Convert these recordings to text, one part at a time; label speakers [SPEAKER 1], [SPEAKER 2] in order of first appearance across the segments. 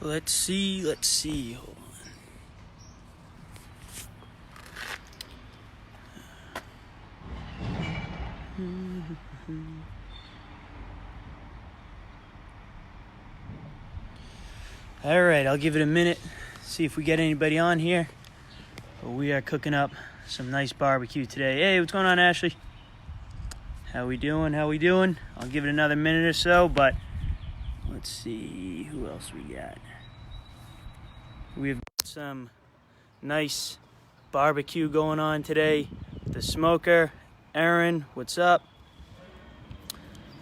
[SPEAKER 1] Let's see. Hold on. All right, I'll give it a minute, see if we get anybody on here. But we are cooking up some nice barbecue today. Hey, what's going on, Ashley? How we doing? I'll give it another minute or so, but let's see who else we got. We've got some nice barbecue going on today. The smoker, Aaron, what's up?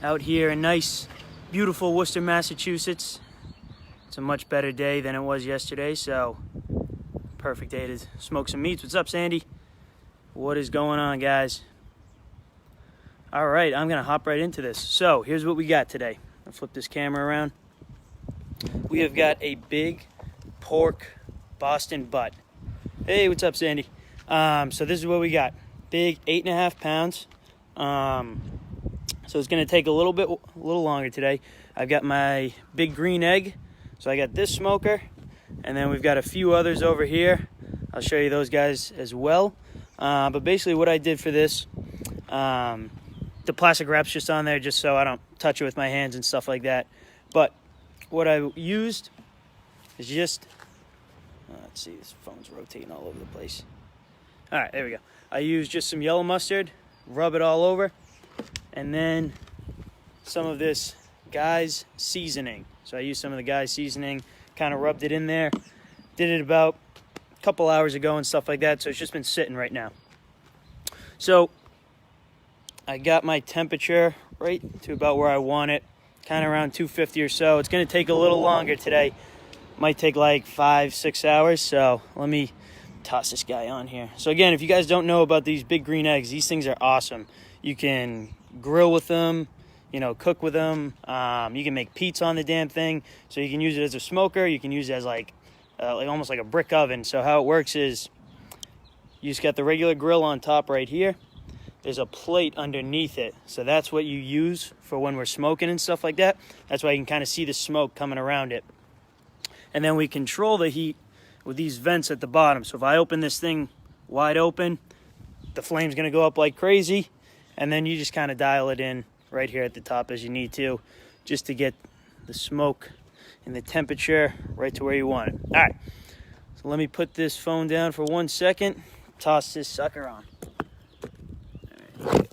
[SPEAKER 1] Out here in nice, beautiful Worcester, Massachusetts. It's a much better day than it was yesterday, so perfect day to smoke some meats. What's up, Sandy? What is going on, guys? All right, I'm gonna hop right into this. So here's what we got today. I'll flip this camera around. We have got a big pork Boston butt. Hey, what's up, Sandy? So this is what we got. Big 8.5 pounds. So it's gonna take a little longer today. I've got my big green egg. So I got this smoker, and then we've got a few others over here. I'll show you those guys as well. But basically what I did for this, the plastic wrap's just on there just so I don't touch it with my hands and stuff like that. But what I used is just, let's see, this phone's rotating all over the place. All right, there we go. I used just some yellow mustard, rub it all over, and then some of this Guy's seasoning. So I used some of the Guy's seasoning, kind of rubbed it in there. Did it about a couple hours ago and stuff like that, so it's just been sitting right now. So I got my temperature right to about where I want it, kind of around 250 or so. It's going to take a little longer today. Might take like 5-6 hours, so let me toss this guy on here. So again, if you guys don't know about these big green eggs, these things are awesome. You can grill with them, cook with them. You can make pizza on the damn thing. So you can use it as a smoker. You can use it as like almost like a brick oven. So how it works is you just got the regular grill on top right here. There's a plate underneath it. So that's what you use for when we're smoking and stuff like that. That's why you can kind of see the smoke coming around it. And then we control the heat with these vents at the bottom. So if I open this thing wide open, the flame's going to go up like crazy. And then you just kind of dial it in right here at the top as you need to, just to get the smoke and the temperature right to where you want it. All right, so let me put this phone down for 1 second, toss this sucker on. All right.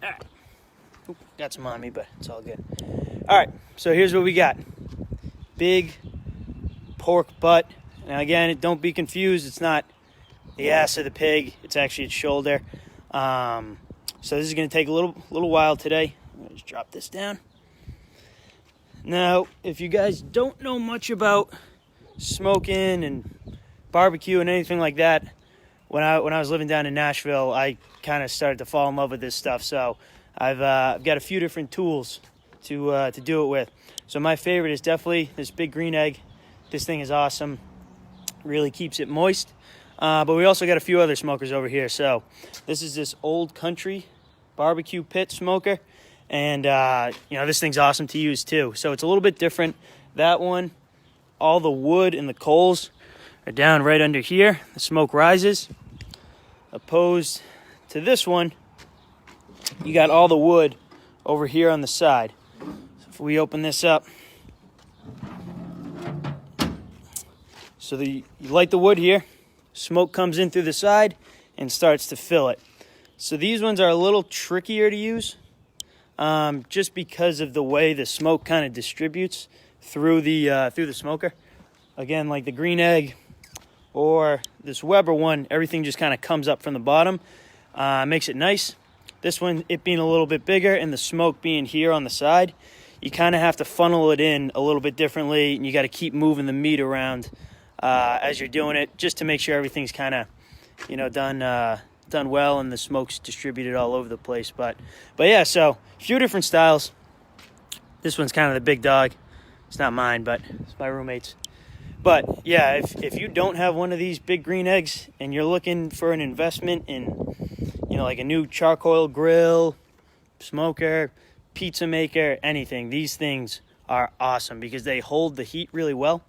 [SPEAKER 1] All right. Oop, got some on me, but it's all good. All right, so here's what we got. Big pork butt. Now again, don't be confused. It's not the ass of the pig. It's actually its shoulder. So this is going to take a little while today. I'm going to just drop this down. Now, if you guys don't know much about smoking and barbecue and anything like that, when I was living down in Nashville, I kind of started to fall in love with this stuff. So I've got a few different tools to do it with. So my favorite is definitely this big green egg. This thing is awesome. Really keeps it moist. But we also got a few other smokers over here. So this is this Old Country barbecue pit smoker. And, this thing's awesome to use too. So it's a little bit different. That one, all the wood and the coals are down right under here. The smoke rises. Opposed to this one, you got all the wood over here on the side. So if we open this up, so you light the wood here, smoke comes in through the side and starts to fill it. So these ones are a little trickier to use, just because of the way the smoke kind of distributes through the smoker. Again, like the green egg or this Weber one, everything just kind of comes up from the bottom. Makes it nice. This one, it being a little bit bigger and the smoke being here on the side, you kind of have to funnel it in a little bit differently, and you got to keep moving the meat around as you're doing it, just to make sure everything's kind of, done well and the smoke's distributed all over the place. But yeah, so a few different styles. This one's kind of the big dog. It's not mine, but it's my roommate's. But yeah, if you don't have one of these big green eggs and you're looking for an investment in, like a new charcoal grill, smoker, pizza maker, anything, these things are awesome because they hold the heat really well.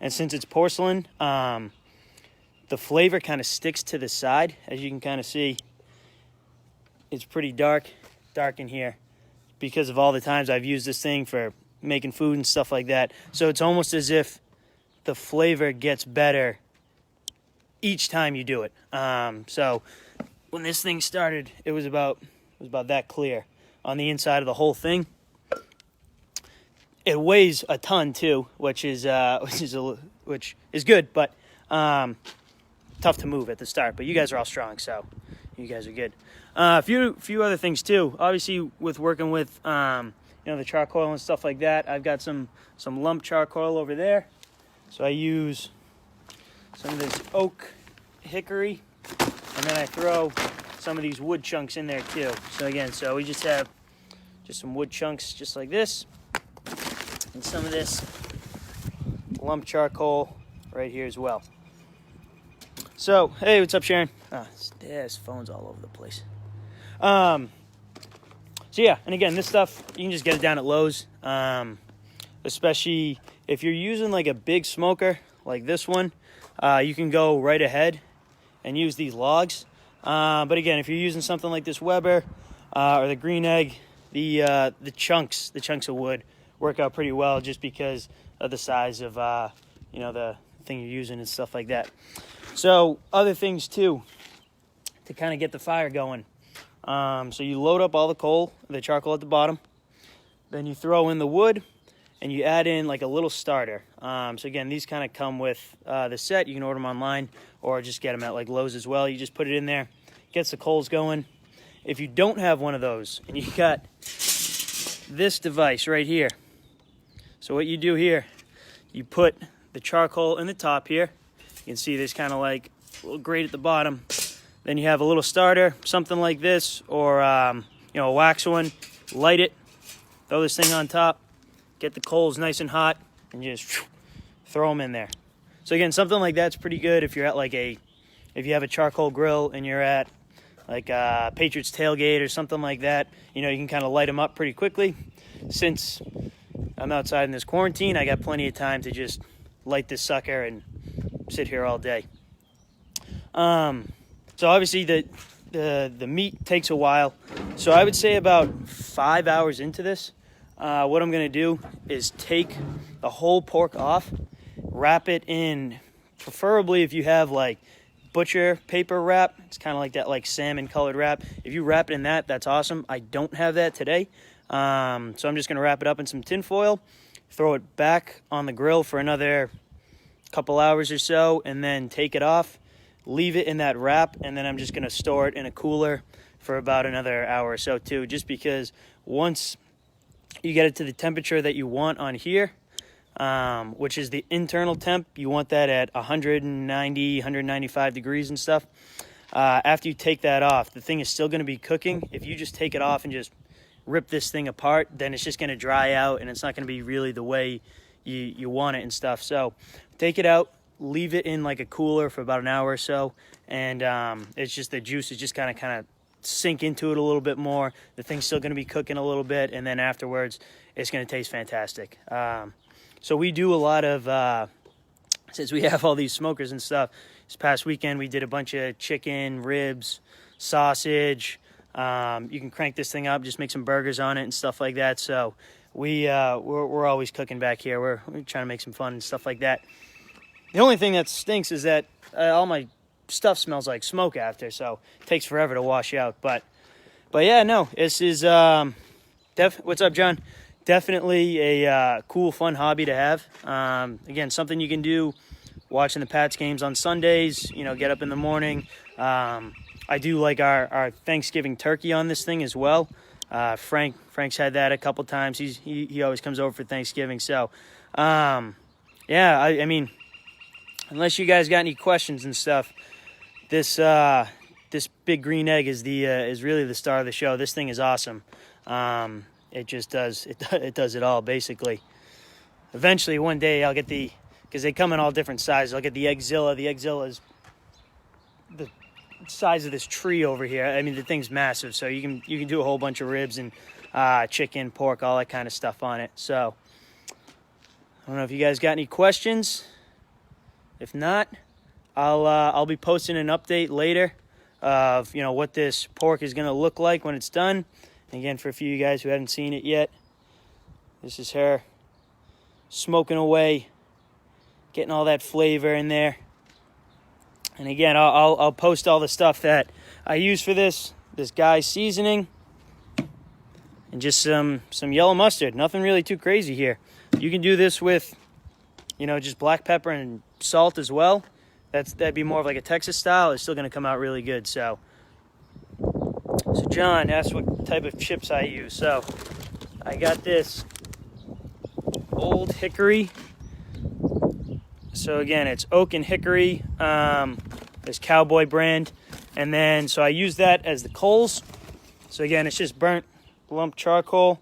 [SPEAKER 1] And since it's porcelain, the flavor kind of sticks to the side. As you can kind of see, it's pretty dark in here because of all the times I've used this thing for making food and stuff like that. So it's almost as if the flavor gets better each time you do it. So when this thing started, it was about that clear on the inside of the whole thing. It weighs a ton too, which is good, but tough to move at the start. But you guys are all strong, so you guys are good. A few other things too. Obviously, with working with the charcoal and stuff like that, I've got some lump charcoal over there. So I use some of this oak hickory, and then I throw some of these wood chunks in there too. So again, we just have some wood chunks just like this, and some of this lump charcoal right here as well. So, hey, what's up, Sharon? This phone's all over the place. So yeah, and again, this stuff, you can just get it down at Lowe's, especially if you're using like a big smoker like this one. You can go right ahead and use these logs. But again, if you're using something like this Weber or the green egg, the chunks of wood work out pretty well just because of the size of the thing you're using and stuff like that. So other things too to kind of get the fire going. So you load up all the charcoal at the bottom, then you throw in the wood, and you add in like a little starter. So again, these kind of come with the set. You can order them online or just get them at like Lowe's as well. You just put it in there, gets the coals going. If you don't have one of those and you got this device right here, so what you do here, you put the charcoal in the top here. You can see there's kind of like a little grate at the bottom. Then you have a little starter, something like this, or a wax one. Light it, throw this thing on top, get the coals nice and hot, and just throw them in there. So again, something like that's pretty good if you're at if you have a charcoal grill and you're at like a Patriots tailgate or something like that. You can kind of light them up pretty quickly. Since I'm outside in this quarantine, I got plenty of time to just light this sucker and sit here all day. So obviously the meat takes a while. So I would say about 5 hours into this, what I'm going to do is take the whole pork off, wrap it in, preferably if you have like butcher paper wrap. It's kind of like that like salmon colored wrap. If you wrap it in that, that's awesome. I don't have that today. So I'm just going to wrap it up in some tin foil, throw it back on the grill for another couple hours or so, and then take it off, leave it in that wrap, and then I'm just going to store it in a cooler for about another hour or so too, just because once you get it to the temperature that you want on here, which is the internal temp, you want that at 190, 195 degrees and stuff. After you take that off, the thing is still going to be cooking. If you just take it off and just rip this thing apart, then it's just going to dry out and it's not going to be really the way you want it and stuff. So take it out, leave it in like a cooler for about an hour or so, and it's just the juice is just kind of sink into it a little bit more. The thing's still going to be cooking a little bit, and then afterwards it's going to taste fantastic. So we do a lot of since we have all these smokers and stuff, this past weekend we did a bunch of chicken, ribs, sausage. You can crank this thing up, just make some burgers on it and stuff like that. So we're always cooking back here. We're trying to make some fun and stuff like that. The only thing that stinks is that all my stuff smells like smoke after, so it takes forever to wash out. But yeah, no, this is what's up, John? Definitely a cool, fun hobby to have. Again, something you can do watching the Pats games on Sundays. Get up in the morning. I do like our Thanksgiving turkey on this thing as well. Frank's had that a couple times. He always comes over for Thanksgiving. So, yeah, I mean, unless you guys got any questions and stuff, this big green egg is really the star of the show. This thing is awesome. it just does it does it all basically. Eventually, one day I'll get because they come in all different sizes. I'll get the Eggzilla. The Eggzilla is the size of this tree over here. I mean, the thing's massive, so you can do a whole bunch of ribs and chicken, pork, all that kind of stuff on it. So I don't know if you guys got any questions. If not, I'll be posting an update later of what this pork is going to look like when it's done. And again, for a few of you guys who haven't seen it yet, this is her smoking away, getting all that flavor in there. And again, I'll post all the stuff that I use for this guy's seasoning, and just some yellow mustard. Nothing really too crazy here. You can do this with, just black pepper and salt as well. That'd be more of like a Texas style. It's still going to come out really good. So John asked what type of chips I use. So I got this Old Hickory. So again, it's oak and hickory, this Cowboy brand. And then, so I use that as the coals. So again, it's just burnt lump charcoal.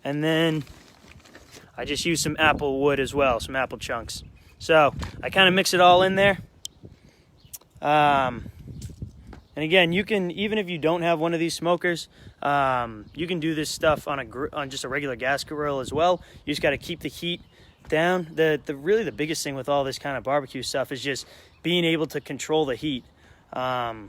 [SPEAKER 1] And then I just use some apple wood as well, some apple chunks. So I kind of mix it all in there. And again, you can, even if you don't have one of these smokers, you can do this stuff on just a regular gas grill as well. You just got to keep the heat down. Really the biggest thing with all this kind of barbecue stuff is just being able to control the heat. For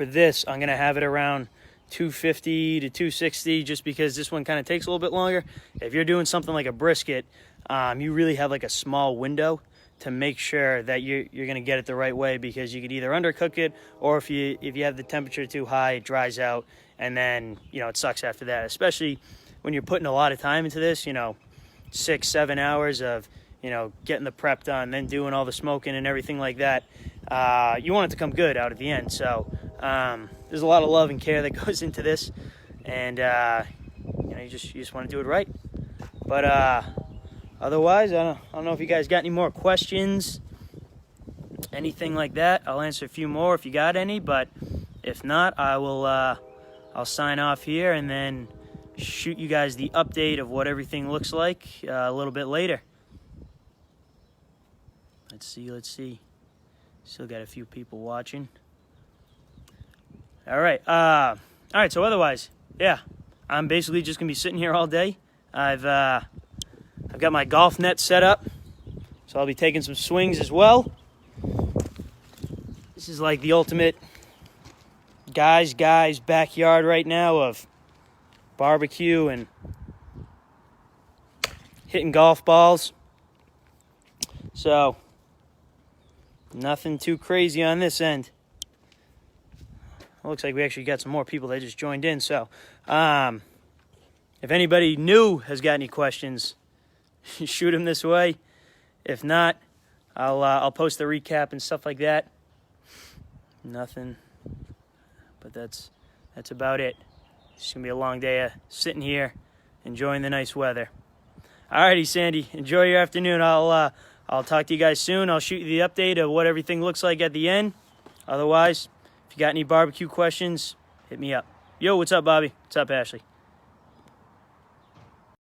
[SPEAKER 1] this, I'm going to have it around 250 to 260 just because this one kind of takes a little bit longer. If you're doing something like a brisket, you really have like a small window to make sure that you're going to get it the right way, because you could either undercook it, or if you have the temperature too high, it dries out, and then it sucks after that. Especially when you're putting a lot of time into this, 6-7 hours of getting the prep done, then doing all the smoking and everything like that. You want it to come good out at the end. So there's a lot of love and care that goes into this, and you just want to do it right. But otherwise, I don't know if you guys got any more questions, anything like that. I'll answer a few more if you got any, but if not, I'll sign off here and then shoot you guys the update of what everything looks like a little bit later. Let's see. Still got a few people watching. All right. So otherwise, yeah, I'm basically just gonna be sitting here all day. I've got my golf net set up, so I'll be taking some swings as well. This is like the ultimate guys backyard right now of barbecue and hitting golf balls. So nothing too crazy on this end. It looks like we actually got some more people that just joined in. So if anybody new has got any questions, shoot them this way. If not, I'll post the recap and stuff like that. Nothing, but that's about it. It's gonna be a long day of sitting here, enjoying the nice weather. Alrighty, Sandy, enjoy your afternoon. I'll talk to you guys soon. I'll shoot you the update of what everything looks like at the end. Otherwise, if you got any barbecue questions, hit me up. Yo, what's up, Bobby? What's up, Ashley?